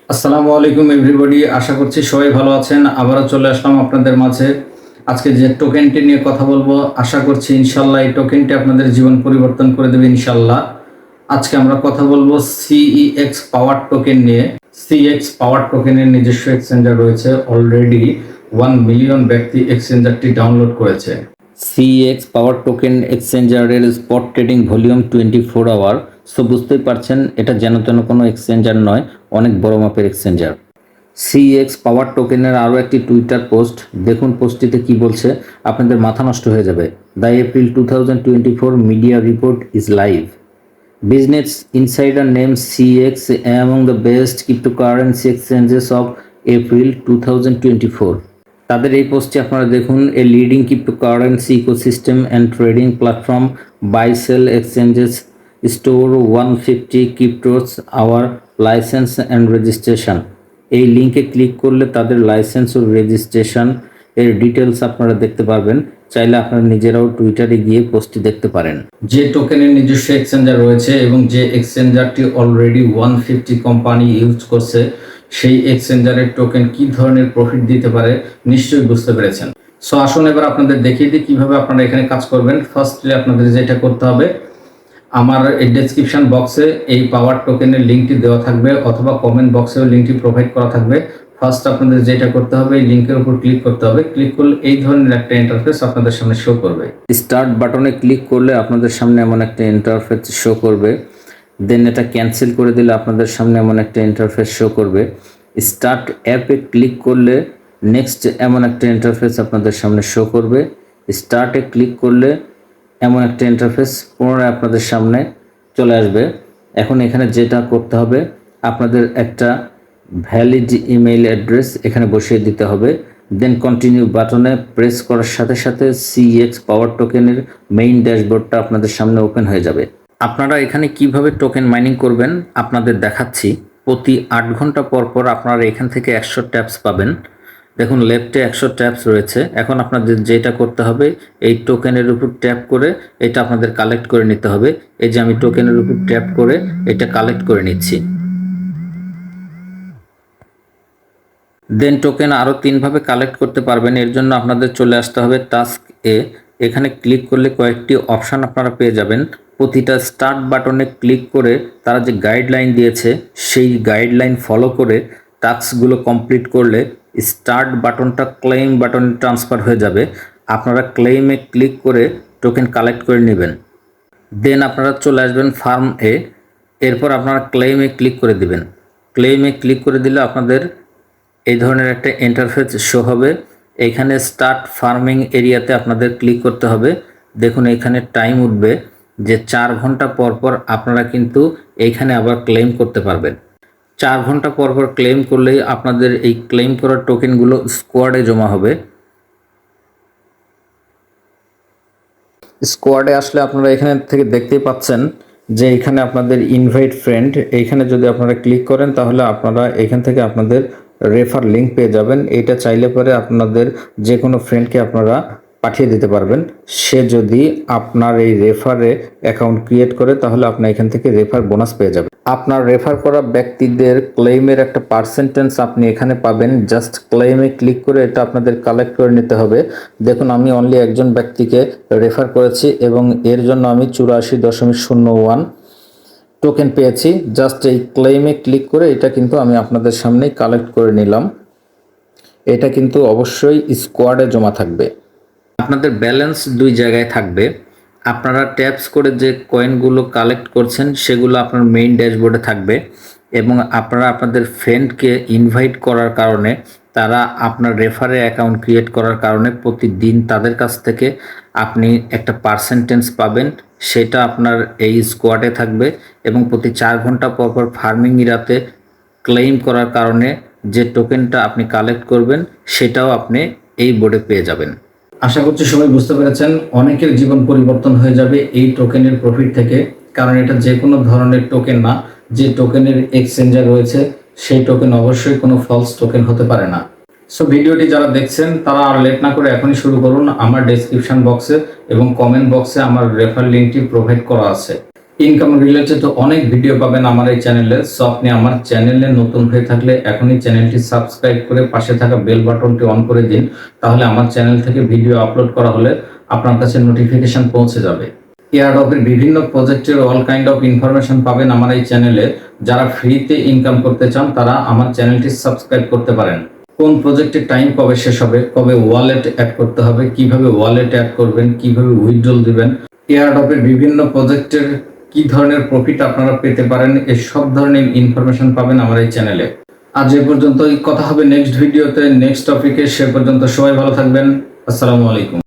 আসসালামু আলাইকুম এভরিবডি, আশা করছি সবাই ভালো আছেন। আবারও চলে আসলাম আপনাদের মাঝে। আজকে যে টোকেনটি নিয়ে কথা বলবো, আশা করছি ইনশাল্লাহ এই টোকেনটি আপনাদের জীবন পরিবর্তন করে দেবে ইনশাল্লাহ। আজকে আমরা কথা বলবো সিইএক্স পাওয়ার টোকেন নিয়ে। সিএক্স পাওয়ার টোকেনের নিজস্ব এক্সচেঞ্জার রয়েছে, অলরেডি 1 মিলিয়ন ব্যক্তি এক্সচেঞ্জারটি ডাউনলোড করেছে। সিএক্স পাওয়ার টোকেন এক্সচেঞ্জারের spot trading volume 24 hour. So বুঝতেই পারছেন এটা যেন তেন কোনো এক্সচেঞ্জার নয়, অনেক বড় মাপের এক্সচেঞ্জার। সিএক্স পাওয়ার টোকেনের আরও একটি টুইটার পোস্ট দেখুন, পোস্টটিতে কি বলছে, আপনাদের মাথা নষ্ট হয়ে যাবে। The April 2024 media report is live. Business insider name CEX among the best cryptocurrency exchanges of April 2024। তাদের এই পোস্টে আপনারা দেখুন, a leading cryptocurrency ecosystem and trading platform buy sell exchanges store 150 cryptos our license and registration. এই লিঙ্কে click করলে তাদের license ও রেজিস্ট্রেশন এর ডিটেলস আপনারা দেখতে পারবেন। চাইলে আপনারা নিজেরাও টুইটারে গিয়ে পোস্টটি দেখতে পারেন। যে টোকেনের নিজস্ব এক্সচেঞ্জার রয়েছে এবং যে এক্সচেঞ্জারটি অলরেডি 150 কোম্পানি ইউজ করছে, সেই এক্সচেঞ্জারের টোকেন কি ধরনের প্রফিট দিতে পারে নিশ্চয়ই বুঝতে পেরেছেন। সো আসুন এবার আপনাদের দেখিয়ে দিই কিভাবে আপনারা এখানে কাজ করবেন। ফার্স্টলি আপনাদের যেটা করতে হবে, আমার এই ডেসক্রিপশন বক্সে এই পাওয়ার টোকেনের লিঙ্কটি দেওয়া থাকবে, অথবা কমেন্ট বক্সেও লিঙ্কটি প্রোভাইড করা থাকবে। ফার্স্ট আপনাদের যেটা করতে হবে, এই লিঙ্কের উপর ক্লিক করতে হবে। ক্লিক করলে এই ধরনের একটা ইন্টারফেস আপনাদের সামনে শো করবে। স্টার্ট বাটনে ক্লিক করলে আপনাদের সামনে এমন একটা ইন্টারফেস শো করবে। দেন এটা ক্যান্সেল করে দিলে আপনাদের সামনে এমন একটা ইন্টারফেস শো করবে। স্টার্ট অ্যাপে ক্লিক করলে নেক্সট এমন একটা ইন্টারফেস আপনাদের সামনে শো করবে। স্টার্টে ক্লিক করলে এমন একটা ইন্টারফেস পুনরায় আপনাদের সামনে চলে আসবে। এখন এখানে যেটা করতে হবে, আপনাদের একটা ভ্যালিড ইমেইল অ্যাড্রেস এখানে বসিয়ে দিতে হবে। দেন কন্টিনিউ বাটনে প্রেস করার সাথে সাথে সিএক্স পাওয়ার টোকেনের মেইন ড্যাশবোর্ডটা আপনাদের সামনে ওপেন হয়ে যাবে। আপনারা এখানে কিভাবে টোকেন মাইনিং করবেন আপনাদের দেখাচ্ছি। প্রতি 8 ঘন্টা পর পর আপনারা এখান থেকে 100 ট্যাপস পাবেন। দেখুন লেফটে 100 ট্যাপস রয়েছে। এখন আপনাদের যেটা করতে হবে, এই টোকেনের উপর ট্যাপ করে এটা আপনাদের কালেক্ট করে নিতে হবে। এই যে আমি টোকেনের উপর ট্যাপ করে এটা কালেক্ট করে নিচ্ছি। দেন টোকেন আরও 3 ভাবে কালেক্ট করতে পারবেন। এর জন্য আপনাদের চলে আসতে হবে টাস্ক এ। এখানে ক্লিক করলে কয়েকটি অপশান আপনারা পেয়ে যাবেন। প্রতিটা স্টার্ট বাটনে ক্লিক করে তারা যে গাইডলাইন দিয়েছে সেই গাইডলাইন ফলো করে টাস্কগুলো কমপ্লিট করলে স্টার্ট বাটনটা ক্লেম বাটনে ট্রান্সফার হয়ে যাবে। আপনারা ক্লেমে ক্লিক করে টোকেন কালেক্ট করে নেবেন। দেন আপনারা চলে আসবেন ফার্ম এ। এরপর আপনারা ক্লেমে ক্লিক করে দিবেন। ক্লেমে ক্লিক করে দিলে আপনাদের এই ধরনের একটা ইন্টারফেস শো হবে। এখানে স্টার্ট ফার্মিং এরিয়াতে আপনাদের ক্লিক করতে হবে। দেখুন এখানে টাইম উঠবে যে 4 ঘন্টা পর পর আপনারা কিন্তু এইখানে আবার ক্লেম করতে পারবেন। 4 ঘন্টা পর পর ক্লেম করলেই আপনাদের এই ক্লেম করার টোকেনগুলো স্কোয়াডে জমা হবে। স্কোয়াডে আসলে আপনারা এখানে থেকে দেখতেই পাচ্ছেন যে এখানে আপনাদের ইনভাইট ফ্রেন্ড, এইখানে যদি আপনারা ক্লিক করেন তাহলে আপনারা এখান থেকে আপনাদের রেফার লিঙ্ক পেয়ে যাবেন। এইটা চাইলে পরে আপনাদের যে কোনো ফ্রেন্ডকে আপনারা পাঠিয়ে দিতে পারবেন। সে যদি আপনার এই রেফারে অ্যাকাউন্ট ক্রিয়েট করে তাহলে আপনি এখান থেকে রেফার বোনাস পেয়ে যাবেন। আপনার রেফার করা ব্যক্তিদের ক্লেমের একটা পার্সেন্টেজ আপনি এখানে পাবেন। জাস্ট ক্লেমে ক্লিক করে এটা আপনাদের কালেক্ট করে নিতে হবে। দেখুন আমি অনলি একজন ব্যক্তিকে রেফার করেছি এবং এর জন্য আমি 84.01 টোকেন পেয়েছি। জাস্ট এই ক্লেমে ক্লিক করে এটা কিন্তু আমি আপনাদের সামনেই কালেক্ট করে নিলাম। এটা কিন্তু অবশ্যই স্কোয়াডে জমা থাকবে। আপনাদের ব্যালেন্স 2 জায়গায় থাকবে। আপনারা ট্যাপস করে যে কয়েনগুলো কালেক্ট করছেন সেগুলো আপনার মেইন ড্যাশবোর্ডে থাকবে এবং আপনারা আপনাদের ফ্রেন্ডকে ইনভাইট করার কারণে, তারা আপনার রেফারে অ্যাকাউন্ট ক্রিয়েট করার কারণে প্রতিদিন তাদের কাছ থেকে আপনি একটা পার্সেন্টেজ পাবেন। সেটা আপনার এই স্কোয়াডে থাকবে এবং প্রতি 4 ঘন্টা পর পর ফার্মিং ইরাতে ক্লেম করার কারণে যে টোকেনটা আপনি কালেক্ট করবেন সেটাও আপনি এই বোর্ডে পেয়ে যাবেন। আশা করছি সবাই বুঝতে পেরেছেন। অনেকের জীবন পরিবর্তন হয়ে যাবে এই টোকেনের প্রফিট থেকে, কারণ এটা যে কোনো ধরনের টোকেন না। যে টোকেনের এক্সচেঞ্জার রয়েছে সেই টোকেন অবশ্যই কোনো ফলস টোকেন হতে পারে না। সো ভিডিওটি যারা দেখছেন তারা আর লেট না করে এখনই শুরু করুন। আমার ডেসক্রিপশন বক্সে এবং কমেন্ট বক্সে আমার রেফার লিঙ্কটি প্রোভাইড করা আছে। ইনকাম রিলেটেড অনেক ভিডিও পাবেন আমার এই চ্যানেলে। সো আপনি আমার চ্যানেলে নতুন হয়ে থাকলে এখনই চ্যানেলটি সাবস্ক্রাইব করে পাশে থাকা বেল বাটনটি অন করে দিন, তাহলে আমার চ্যানেল থেকে ভিডিও আপলোড করা হলে আপনার কাছে নোটিফিকেশন পৌঁছে যাবে। এয়ারড্রপের বিভিন্ন প্রজেক্টের অল কাইন্ড অফ ইনফরমেশন পাবেন আমার এই চ্যানেলে। যারা ফ্রিতে ইনকাম করতে চান তারা আমার চ্যানেলটি সাবস্ক্রাইব করতে পারেন। কোন প্রজেক্টের টাইম কবে শেষ হবে, কবে ওয়ালেট অ্যাড করতে হবে, কিভাবে ওয়ালেট অ্যাড করবেন, কিভাবে উইথড্রল দিবেন, এয়ারড্রপের বিভিন্ন প্রজেক্টের কি ধরনের প্রফিট আপনারা পেতে পারেন, এই সব ধরনের ইনফরমেশন পাবেন আমার এই চ্যানেলে। আজ এ পর্যন্তই, কথা হবে নেক্সট ভিডিওতে নেক্সট টপিকে। সে পর্যন্ত সবাই ভালো থাকবেন। আসসালামু আলাইকুম।